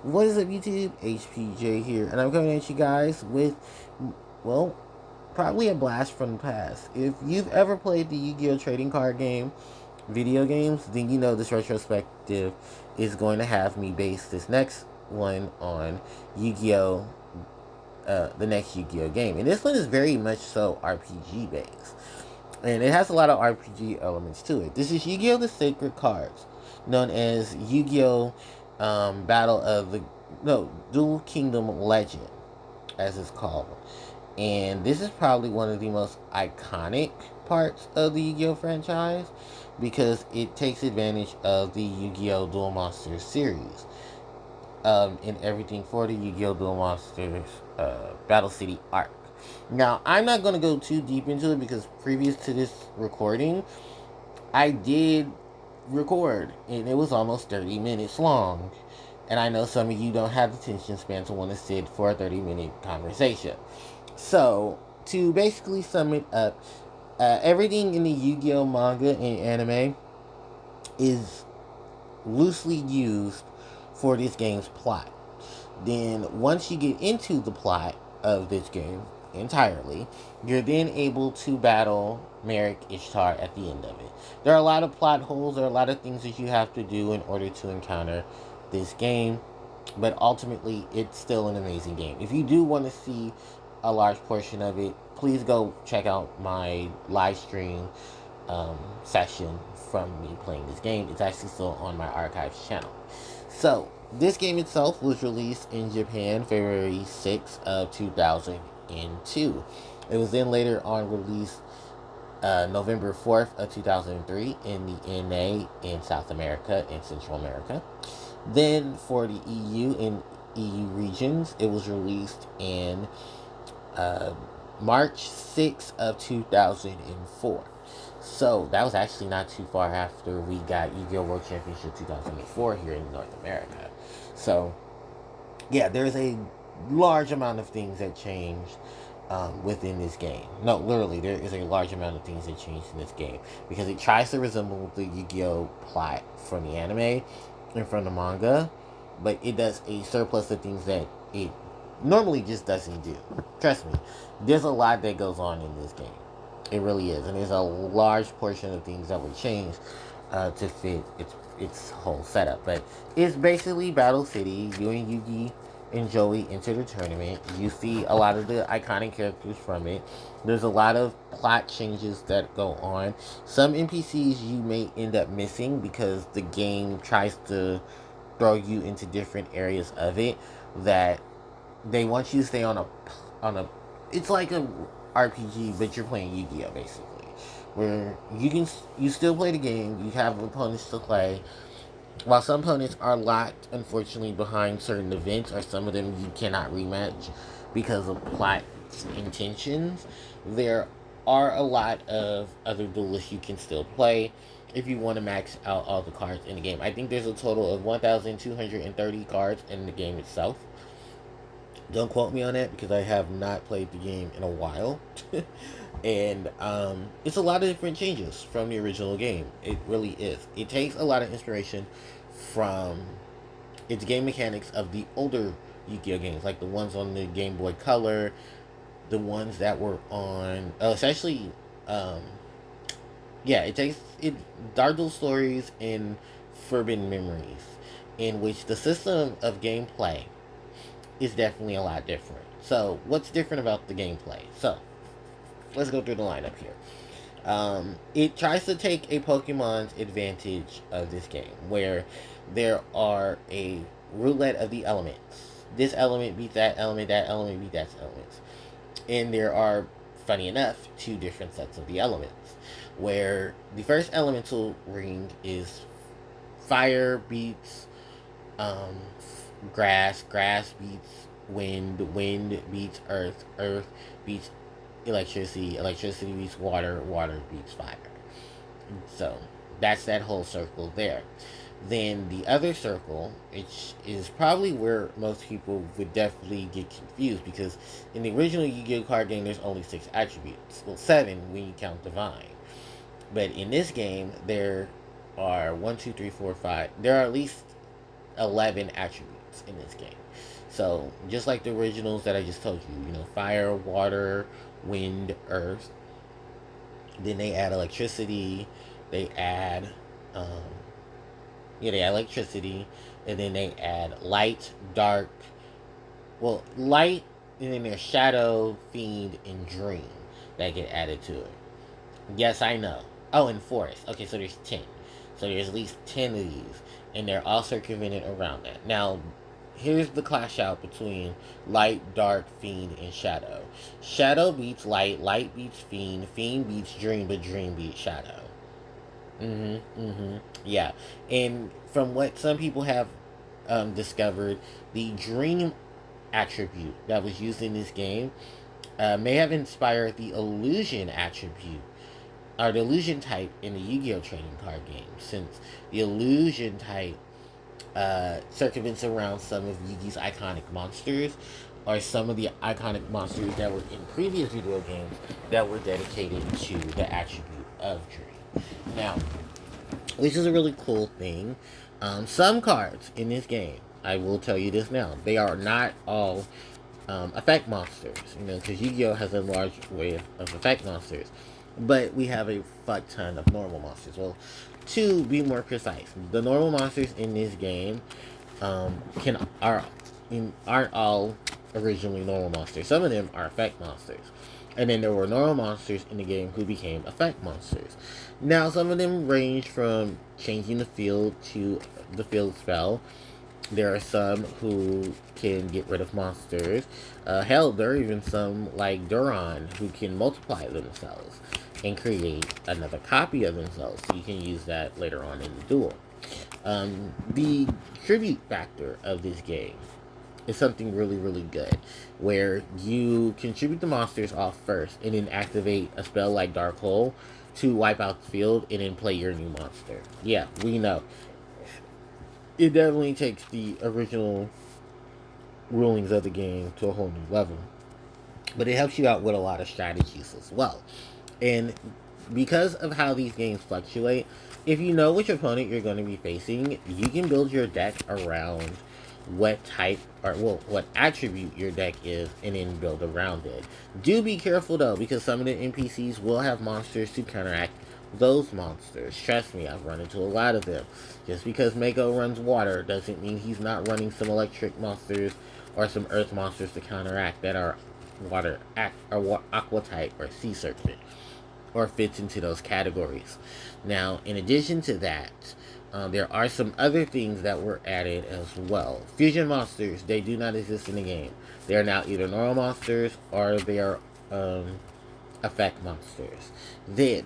What is up, YouTube? HPJ here, and I'm coming at you guys with, well, probably a blast from the past. If you've ever played the Yu-Gi-Oh! Trading card game, video games, then you know this retrospective is going to have me base this next one on Yu-Gi-Oh! The next Yu-Gi-Oh! Game. And this one is very much so RPG based. And it has a lot of RPG elements to it. This is Yu-Gi-Oh! The Sacred Cards, known as Yu-Gi-Oh! Battle of the Dual Kingdom Legend, as it's called. And this is probably one of the most iconic parts of the Yu-Gi-Oh! Franchise because it takes advantage of the Yu-Gi-Oh! Duel Monsters series. And everything for the Yu-Gi-Oh! Duel Monsters Battle City arc. Now, I'm not going to go too deep into it because previous to this recording, I did record and it was almost 30 minutes long. And I know some of you don't have the attention span to want to sit for a 30-minute conversation. So, to basically sum it up, everything in the Yu-Gi-Oh! Manga and anime is loosely used for this game's plot. Then, once you get into the plot of this game entirely, you're then able to battle Merrick Ishtar at the end of it. There are a lot of plot holes, there are a lot of things that you have to do in order to encounter this game, but ultimately, it's still an amazing game. If you do want to see a large portion of it, please go check out my live stream session from me playing this game. It's actually still on my archives channel. So, this game itself was released in Japan February 6th of 2002. It was then later on released November 4th of 2003 in the NA in South America and Central America. Then for the EU and EU regions, it was released in March 6th of 2004. So that was actually not too far after we got Yu-Gi-Oh! World Championship 2004 here in North America. So yeah, there's a large amount of things that changed within this game. No, literally, there is a large amount of things that changed in this game because it tries to resemble the Yu-Gi-Oh! Plot from the anime and from the manga, but it does a surplus of things that it normally just doesn't do. Trust me, there's a lot that goes on in this game. It really is, and there's a large portion of things that would change to fit its whole setup. But it's basically Battle City. You and Yugi and Joey enter the tournament. You see a lot of the iconic characters from it. There's a lot of plot changes that go on. Some NPCs you may end up missing because the game tries to throw you into different areas of it that they want you to stay on a it's like a RPG, but you're playing Yu-Gi-Oh! Basically, where you still play the game, you have opponents to play. While some opponents are locked, unfortunately, behind certain events, or some of them you cannot rematch because of plot intentions, there are a lot of other duelists you can still play if you want to max out all the cards in the game. I think there's a total of 1,230 cards in the game itself. Don't quote me on that because I have not played the game in a while. And it's a lot of different changes from the original game. It really is. It takes a lot of inspiration from its game mechanics of the older Yu-Gi-Oh games, like the ones on the Game Boy Color, the ones that were on. Essentially, yeah, it takes it Dark Duel Stories and Forbidden Memories, in which the system of gameplay is definitely a lot different. So, what's different about the gameplay? So, let's go through the lineup here. It tries to take a Pokemon's advantage of this game, where there are a roulette of the elements. This element beats that element beats that element. And there are, funny enough, two different sets of the elements, where the first elemental ring is fire beats um, grass beats wind beats earth beats electricity beats water beats fire. So that's that whole circle there. Then the other circle, which is probably where most people would definitely get confused, because in the original Yu-Gi-Oh card game, there's only 6 attributes. Well, 7 when you count Divine. But in this game, there are 1, 2, 3, 4, 5. There are at least 11 attributes. elements in this game. So just like the originals that I just told you, fire, water, wind, earth. Then they add electricity. They add, um, they add electricity, and then they add light, dark. Well, light, and then there's shadow, fiend, and dream that get added to it. Yes, I know. Oh, and forest. Okay, so there's 10. So there's at least 10 of these, and they're all circumvented around that. Now, here's the clash out between light, dark, fiend, and shadow. Shadow beats light, light beats fiend, fiend beats dream, but dream beats shadow. Yeah. And from what some people have discovered, the dream attribute that was used in this game may have inspired the illusion attribute or the illusion type in the Yu-Gi-Oh trading card game, since the illusion type circumvents around some of Yu-Gi's iconic monsters, or some of the iconic monsters that were in previous video games that were dedicated to the attribute of Dream. Now, which is a really cool thing. Some cards in this game, I will tell you this now, they are not all effect monsters, because Yu-Gi-Oh has a large way of effect monsters, but we have a fuck ton of normal monsters. Well, to be more precise, the normal monsters in this game aren't all originally normal monsters. Some of them are effect monsters. And then there were normal monsters in the game who became effect monsters. Now, some of them range from changing the field to the field spell. There are some who can get rid of monsters. Hell, there are even some like Duron who can multiply themselves and create another copy of themselves. So you can use that later on in the duel. The tribute factor of this game is something really, really good, where you contribute the monsters off first and then activate a spell like Dark Hole to wipe out the field and then play your new monster. Yeah, we know. It definitely takes the original rulings of the game to a whole new level. But it helps you out with a lot of strategies as well. And because of how these games fluctuate, if you know which opponent you're going to be facing, you can build your deck around what type or what attribute your deck is and then build around it. Do be careful though, because some of the NPCs will have monsters to counteract those monsters. Trust me, I've run into a lot of them. Just because Mako runs water doesn't mean he's not running some electric monsters or some earth monsters to counteract that are water or aqua type or sea serpent, or fits into those categories. Now, in addition to that, there are some other things that were added as well. Fusion monsters, they do not exist in the game. They are now either normal monsters or they are effect monsters. Then,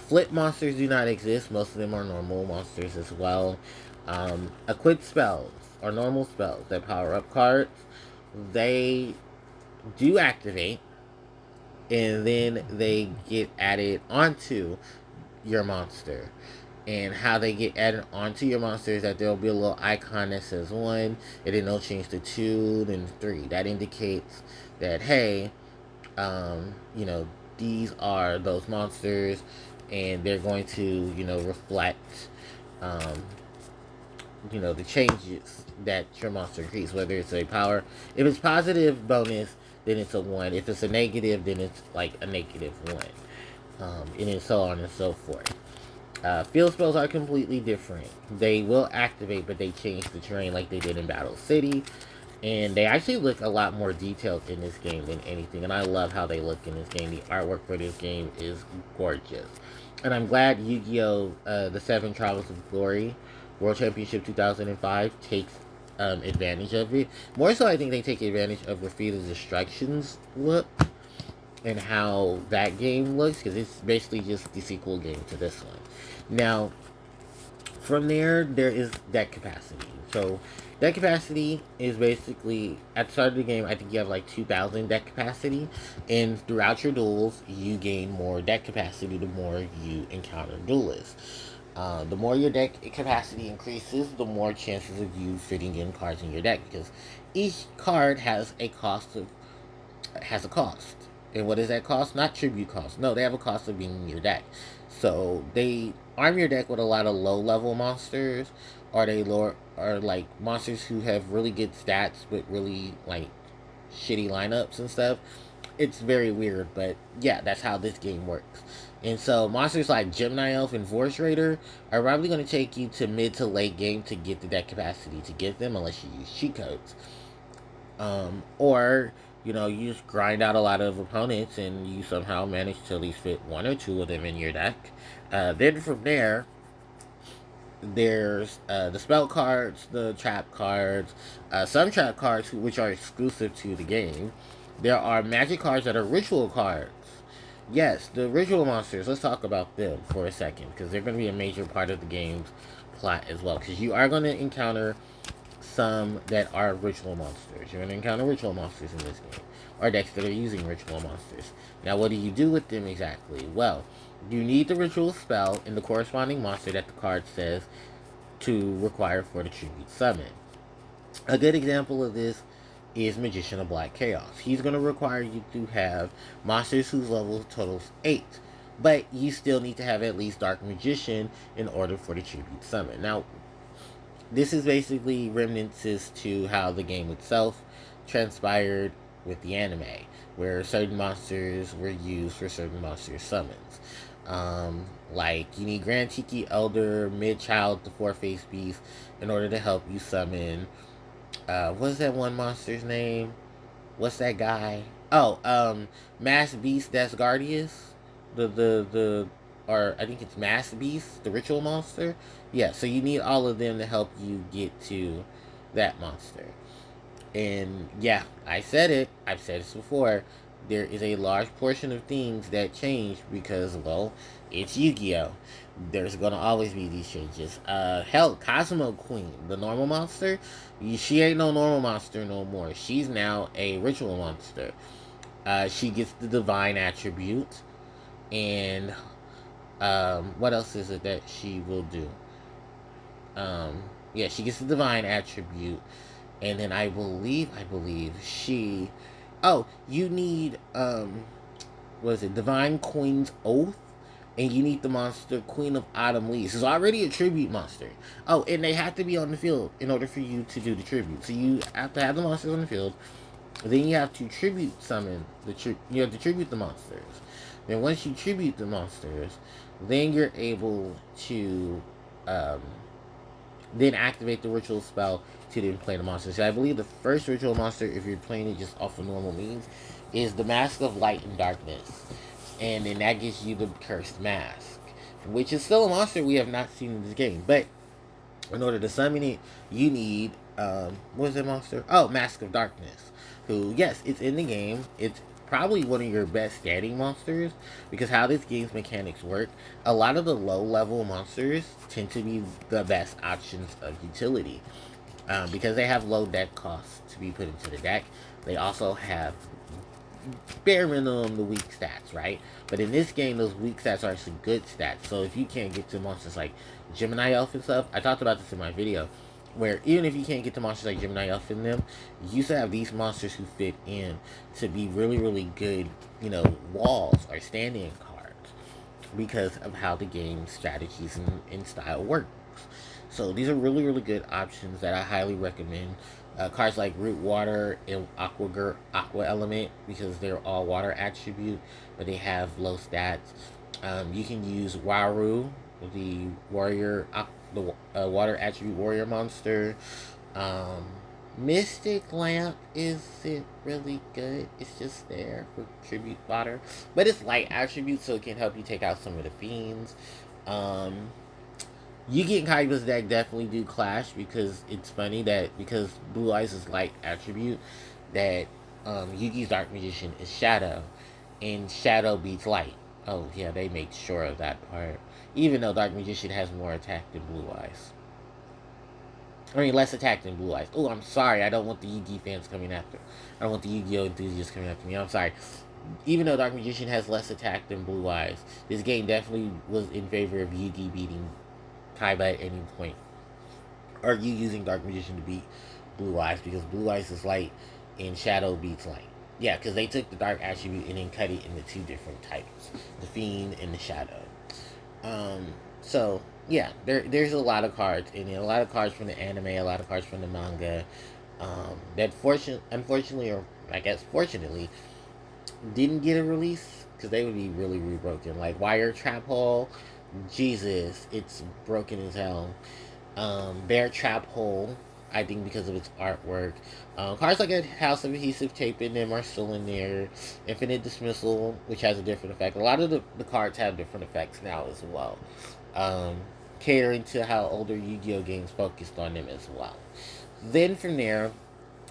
flip monsters do not exist. Most of them are normal monsters as well. Equipped spells or normal spells that power up cards, they do activate, and then they get added onto your monster. And how they get added onto your monster is that there'll be a little icon that says 1, and then they'll change to 2, then 3. That indicates that, hey, these are those monsters, and they're going to, reflect, the changes that your monster increases, whether it's a power. If it's positive bonus, then it's a 1. If it's a negative, then it's like a negative 1. And then so on and so forth. Field spells are completely different. They will activate, but they change the terrain like they did in Battle City. And they actually look a lot more detailed in this game than anything. And I love how they look in this game. The artwork for this game is gorgeous. And I'm glad Yu-Gi-Oh! The 7 Trials of Glory World Championship 2005 takes advantage of it. More so, I think they take advantage of the Field of Destructions look and how that game looks, because it's basically just the sequel game to this one. Now, from there is deck capacity. So, deck capacity is basically, at the start of the game, I think you have like 2,000 deck capacity, and throughout your duels, you gain more deck capacity the more you encounter duelists. The more your deck capacity increases, the more chances of you fitting in cards in your deck, because each card has a cost. And what is that cost? Not tribute cost. No, they have a cost of being in your deck. So they arm your deck with a lot of low level monsters, or they are like monsters who have really good stats but really like shitty lineups and stuff. It's very weird, but yeah, that's how this game works. And so monsters like Gemini Elf and Force Raider are probably going to take you to mid to late game to get the deck capacity to get them, unless you use cheat codes. Or you just grind out a lot of opponents and you somehow manage to at least fit one or two of them in your deck. Then from there, there's the spell cards, the trap cards, some trap cards which are exclusive to the game. There are magic cards that are ritual cards. Yes, the ritual monsters. Let's talk about them for a second because they're going to be a major part of the game's plot as well. Because you are going to encounter some that are ritual monsters. You're going to encounter ritual monsters in this game, or decks that are using ritual monsters. Now, what do you do with them exactly? Well, you need the ritual spell and the corresponding monster that the card says to require for the tribute summon. A good example of this is Magician of Black Chaos. He's going to require you to have monsters whose level totals 8. But you still need to have at least Dark Magician in order for the tribute summon. Now, this is basically remnants to how the game itself transpired with the anime, where certain monsters were used for certain monster summons. Like you need Grand Tiki Elder, Mid-Child, the Four-Faced Beast in order to help you summon. What's that one monster's name? What's that guy? Oh, Mass Beast Desgardius. The or I think it's Mass Beast, the ritual monster. Yeah, so you need all of them to help you get to that monster. And yeah, I said it. I've said this before. There is a large portion of things that change because, well, it's Yu-Gi-Oh! There's gonna always be these changes. Hell, Cosmo Queen, the normal monster, she ain't no normal monster no more. She's now a ritual monster. She gets the divine attribute, and what else is it that she will do? Yeah, she gets the divine attribute, and then I believe she. Oh, you need what is it? Divine Queen's Oath, and you need the monster Queen of Autumn Leaves. It's already a tribute monster. Oh, and they have to be on the field in order for you to do the tribute. So you have to have the monsters on the field. Then you have to tribute summon you have to tribute the monsters. Then once you tribute the monsters, then you're able to then activate the ritual spell to then play the monster. So I believe the first ritual monster, if you're playing it just off of normal means, is the Mask of Light and Darkness. And then that gives you the Cursed Mask, which is still a monster we have not seen in this game. But in order to summon it, you need, what is that monster? Oh, Mask of Darkness. Who, yes, it's in the game. It's probably one of your best standing monsters because how this game's mechanics work, a lot of the low level monsters tend to be the best options of utility because they have low deck costs to be put into the deck. They also have bare minimum the weak stats, right? But in this game, those weak stats are actually good stats. So if you can't get to monsters like Gemini Elf and stuff, I talked about this in my video, where even if you can't get to monsters like Gemini Elf in them, you still have these monsters who fit in to be really, really good, walls or stand-in cards because of how the game's strategies and style works. So these are really, really good options that I highly recommend. Cards like Root Water and Aqua Element because they're all water attribute, but they have low stats. You can use Waru, the warrior, the water attribute warrior monster. Mystic Lamp isn't really good. It's just there for tribute water, but it's light attribute, so it can help you take out some of the fiends. Yugi and Kaiba's deck definitely do clash because it's funny that because Blue Eyes is light attribute, that Yugi's Dark Magician is Shadow, and Shadow beats light. Oh yeah, they make sure of that part. Even though Dark Magician has more attack than Blue Eyes. I mean, less attack than Blue Eyes. Oh, I'm sorry. I don't want the Yu-Gi fans coming after. I don't want the Yu-Gi-Oh enthusiasts coming after me. I'm sorry. Even though Dark Magician has less attack than Blue Eyes, this game definitely was in favor of Yu-Gi beating Kaiba at any point. Or you using Dark Magician to beat Blue Eyes because Blue Eyes is light and Shadow beats light. Yeah, because they took the Dark attribute and then cut it into two different types. The Fiend and the Shadow. So, yeah, there's a lot of cards in it. A lot of cards from the anime, a lot of cards from the manga. That unfortunately, or I guess fortunately, didn't get a release because they would be really rebroken. Like Wire Trap Hole, Jesus, it's broken as hell. Bear Trap Hole, I think because of its artwork. Cards like a House of Adhesive Tape in them are still in there. Infinite Dismissal, which has a different effect. A lot of the cards have different effects now as well. Um, Catering to how older Yu-Gi-Oh games focused on them as well. Then from there,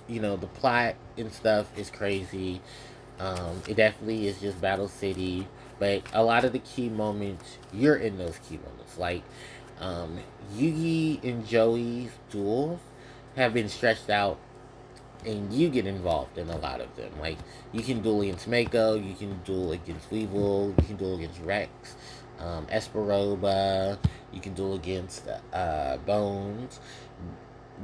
the plot and stuff is crazy. It definitely is just Battle City, but a lot of the key moments, you're in those key moments. Like, Yugi and Joey's duels have been stretched out, and you get involved in a lot of them. Like, you can duel against Mako, you can duel against Weevil, you can duel against Rex, Esperoba, you can duel against Bones.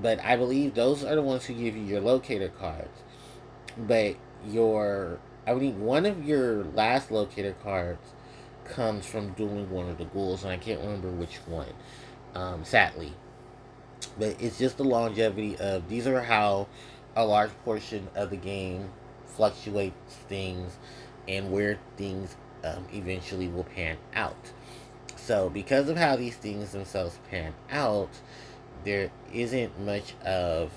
But I believe those are the ones who give you your locator cards. But I mean, one of your last locator cards comes from dueling one of the ghouls, and I can't remember which one, sadly. But it's just the longevity of these are how a large portion of the game fluctuates things and where things eventually will pan out. So, because of how these things themselves pan out, there isn't much of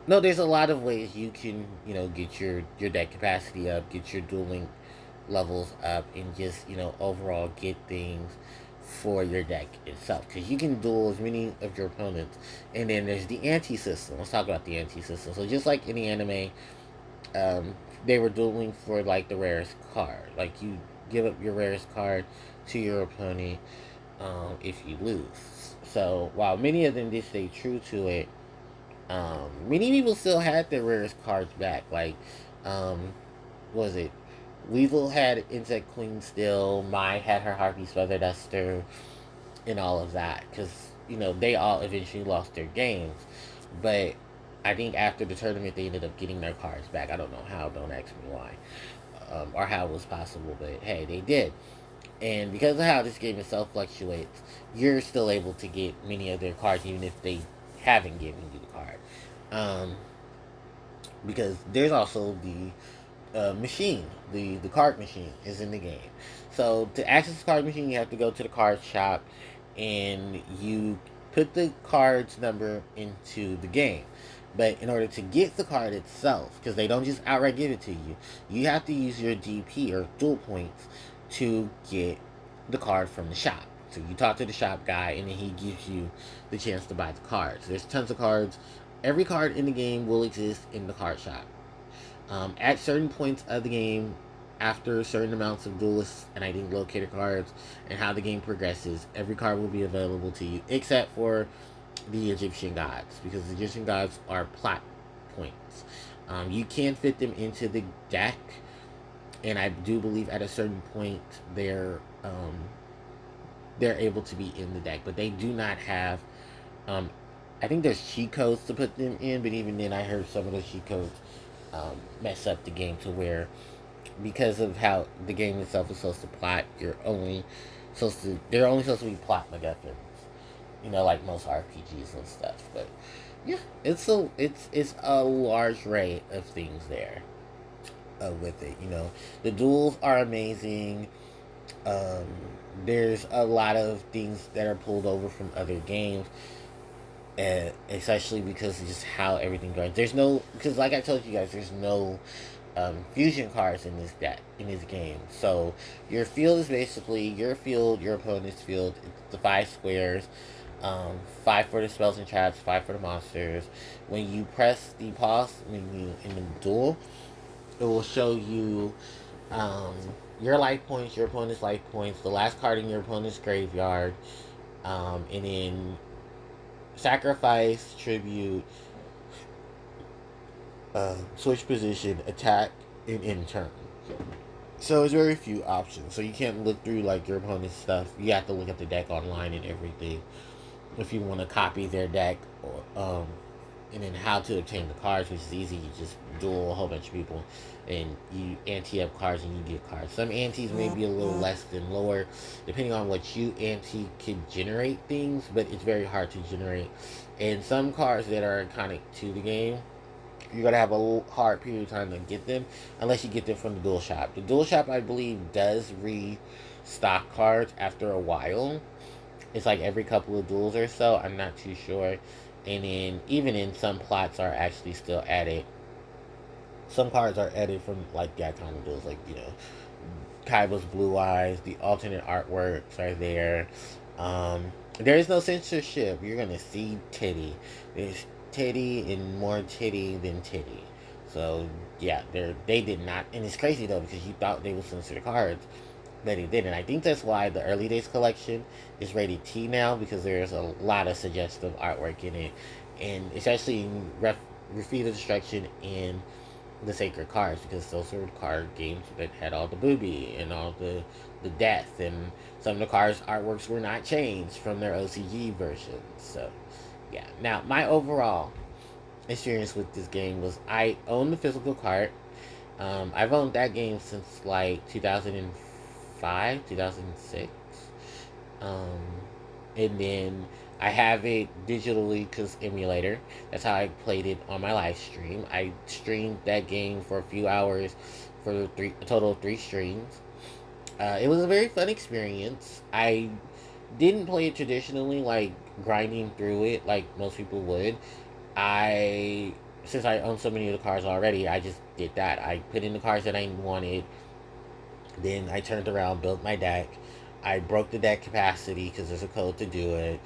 no, there's a lot of ways you can, get your deck capacity up, get your dueling levels up, and just, overall get things for your deck itself. Because you can duel as many of your opponents. And then there's the anti-system. Let's talk about the anti-system. So just like in the anime, they were dueling for, like, the rarest card. Like, you give up your rarest card to your opponent if you lose. So while many of them did stay true to it, many people still had their rarest cards back. Like, what was it? Weevil had Insect Queen still. Mai had her Harpie's Feather Duster, and all of that. Because, they all eventually lost their games. But I think after the tournament, they ended up getting their cards back. I don't know how. Don't ask me why. Or how it was possible. But hey, they did. And because of how this game itself fluctuates, you're still able to get many of their cards, even if they haven't given you the card. Um, because there's also the machine, the card machine is in the game. So to access the card machine, you have to go to the card shop, and you put the card's number into the game. But in order to get the card itself, because they don't just outright give it to you, you have to use your DP or dual points to get the card from the shop. So you talk to the shop guy, and then he gives you the chance to buy the cards. There's tons of cards. Every card in the game will exist in the card shop. At certain points of the game, after certain amounts of duelists and I think locator cards and how the game progresses, every card will be available to you except for the Egyptian gods, because the Egyptian gods are plot points. You can fit them into the deck, and I do believe at a certain point they're able to be in the deck, but they do not have. I think there's cheat codes to put them in, but even then, I heard some of those cheat codes mess up the game to where, because of how the game itself is supposed to plot, they're only supposed to be plot MacGuffins. Like most RPGs and stuff. But yeah, it's a large array of things there with it. The duels are amazing. Um, there's a lot of things that are pulled over from other games, and especially because of just how everything goes. Because like I told you guys, there's no fusion cards in this game. So your field is basically your field, your opponent's field. It's the 5 squares. 5 for the spells and traps, 5 for the monsters. When you press the pause in the duel, it will show you your life points, your opponent's life points, the last card in your opponent's graveyard, and then sacrifice, tribute, switch position, attack, and end turn. So there's very few options. So you can't look through like your opponent's stuff. You have to look at the deck online and everything if you want to copy their deck, or and then how to obtain the cards, which is easy. You just duel a whole bunch of people, and you ante up cards and you get cards. Some antes may be a little less than lower, depending on what you ante can generate things, but it's very hard to generate. And some cards that are iconic to the game, you're gonna have a hard period of time to get them, unless you get them from the duel shop. The duel shop, I believe, does restock cards after a while. It's like every couple of duels or so. I'm not too sure. And then even in some plots are actually still added. Some cards are added from like the iconic duels, like Kaiba's Blue Eyes. The alternate artworks are there. There is no censorship. You're gonna see titty. There's titty and more titty than titty. So yeah, they did not, and it's crazy though because you thought they would censor the cards, but they didn't. I think that's why the early days collection is rated T now, because there's a lot of suggestive artwork in it, and especially in Refit the Destruction and the Sacred Cards, because those were card games that had all the booby and all the death, and some of the cards artworks were not changed from their OCG versions. So yeah. Now my overall experience with this game was, I own the physical card. I've owned that game since like 2005, 2006. Um, and then I have it digitally because emulator. That's how I played it on my live stream. I streamed that game for a few hours for a total of 3 streams. It was a very fun experience. I didn't play it traditionally, like grinding through it like most people would. I Since I own so many of the cards already, I just did that. I put in the cards that I wanted. Then I turned around, built my deck. I broke the deck capacity because there's a code to do it.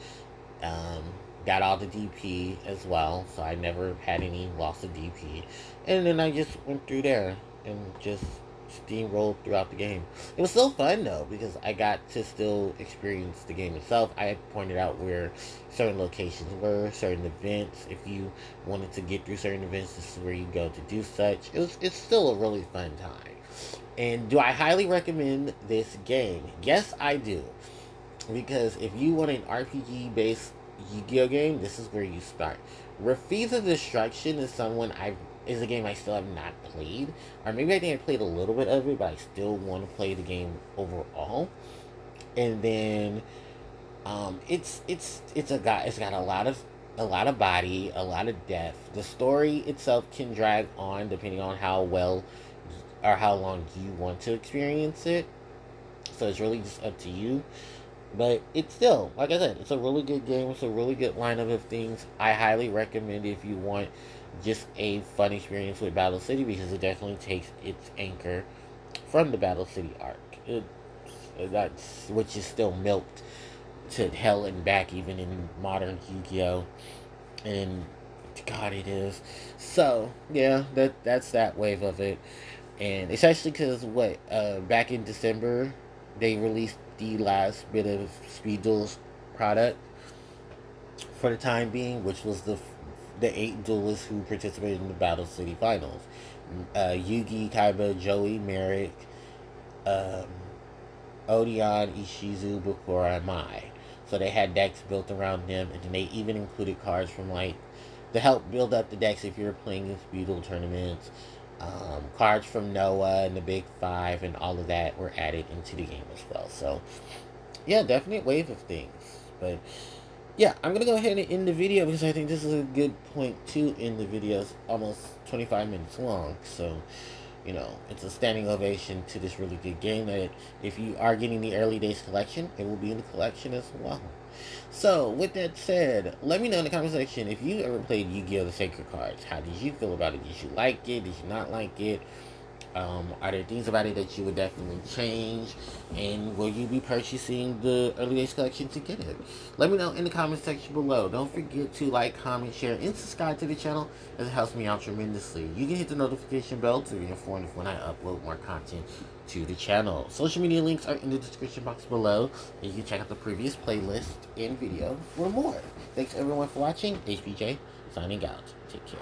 Um, got all the DP as well, so I never had any loss of DP. And then I just went through there and just steamrolled throughout the game. It was still fun though, because I got to still experience the game itself. I had pointed out where certain locations were, certain events. If you wanted to get through certain events, this is where you go to do such. It's still a really fun time. And do I highly recommend this game? Yes, I do. Because if you want an RPG based Yu-Gi-Oh game, this is where you start. Refit the Destruction is a game I still have not played. Or maybe I think I played a little bit of it, but I still want to play the game overall. And then it's got a lot of body, a lot of depth. The story itself can drag on depending on how well or how long you want to experience it. So it's really just up to you. But it's still, like I said, it's a really good game. It's a really good lineup of things. I highly recommend it if you want just a fun experience with Battle City, because it definitely takes its anchor from the Battle City arc. That's which is still milked to hell and back, even in modern Yu-Gi-Oh! And God, it is. So yeah, that's that wave of it. And especially because back in December they released the last bit of Speed Duel's product for the time being, which was the 8 duelists who participated in the Battle City Finals. Yugi, Kaiba, Joey, Merrick, um, Odeon, Ishizu, Bukura, and Mai. So they had decks built around them, and then they even included cards from to help build up the decks if you're playing in Speed Duel tournaments. Cards from Noah and the Big Five and all of that were added into the game as well. So, yeah, definite wave of things. But, yeah, I'm going to go ahead and end the video because I think this is a good point to end the video. It's almost 25 minutes long. So, it's a standing ovation to this really good game that if you are getting the early days collection, it will be in the collection as well. So, with that said, let me know in the comment section if you ever played Yu-Gi-Oh! The Sacred Cards. How did you feel about it? Did you like it? Did you not like it? Are there things about it that you would definitely change? And will you be purchasing the early days collection to get it? Let me know in the comment section below. Don't forget to like, comment, share, and subscribe to the channel, as it helps me out tremendously. You can hit the notification bell to be informed when I upload more content to the channel. Social media links are in the description box below, and you can check out the previous playlist and video for more. Thanks everyone for watching. HPJ signing out. Take care.